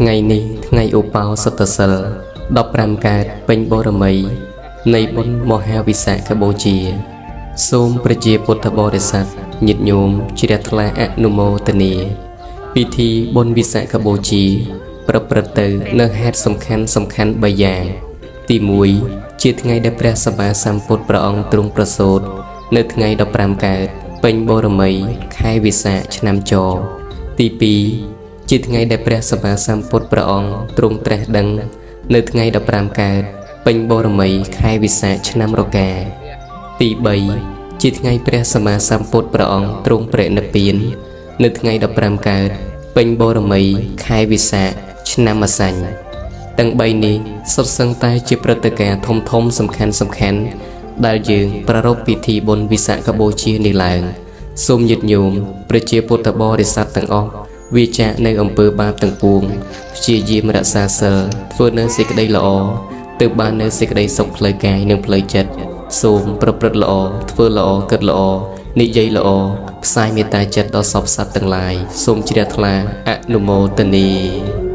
ថ្ងៃនេះថ្ងៃឧបោសថសិល15កើតពេញបូរមីនៃបុណ្យមហាវិសាខបូជាសូមប្រជាពុទ្ធបរិស័ទញាតិញោមជ្រះថ្លាអនុមោទនាពិធីបុណ្យវិសាខបូជាប្រព្រឹត្តទៅនៅហេតុសំខាន់3យ៉ាងទី1ជាថ្ងៃដែលព្រះសម្មាសម្ពុទ្ធព្រះអង្គទ្រង់ប្រសូតនៅថ្ងៃ15កើតពេញបូរមីខែវិសាខឆ្នាំចទី2ជាថ្ងៃដែលព្រះសម្មាសម្ពុទ្ធព្រះអង្គទ្រង់ត្រាស់ដឹងនៅថ្ងៃ15កើតពេញបូរមីខែវិសាខឆ្នាំរកាទី3ជាថ្ងៃព្រះសម្មាសម្ពុទ្ធព្រះអង្គទ្រង់បរិនិព្វាននៅថ្ងៃ15កើតពេញបូរមីខែវិសាខឆ្នាំម្សាញ់ទាំង3នេះសុទ្ធសឹងតែជាព្រឹត្តិការណ៍ធំសំខាន់ដែលយើងប្រារព្ធពិធីបុណ្យវិសាខបូជានេះឡើងសូមញាតិញោមប្រជាពុទ្ធបរិស័ទទាំងអស់វាចាកនៅអំពើបាបទាំងពួងព្យាយាមរក្សាសិលធ្វើនៅសេចក្តីល្អទើបបាននៅសេចក្តីសុខផ្លូវកាយនិងផ្លូវចិត្តសូមប្រព្រឹត្តល្អធ្វើល្អគិតល្អនិយាយល្អផ្សាយមេត្តាចិត្តដល់សពសត្វទាំងឡាយសូមជ្រះថ្លាអនុមោទនា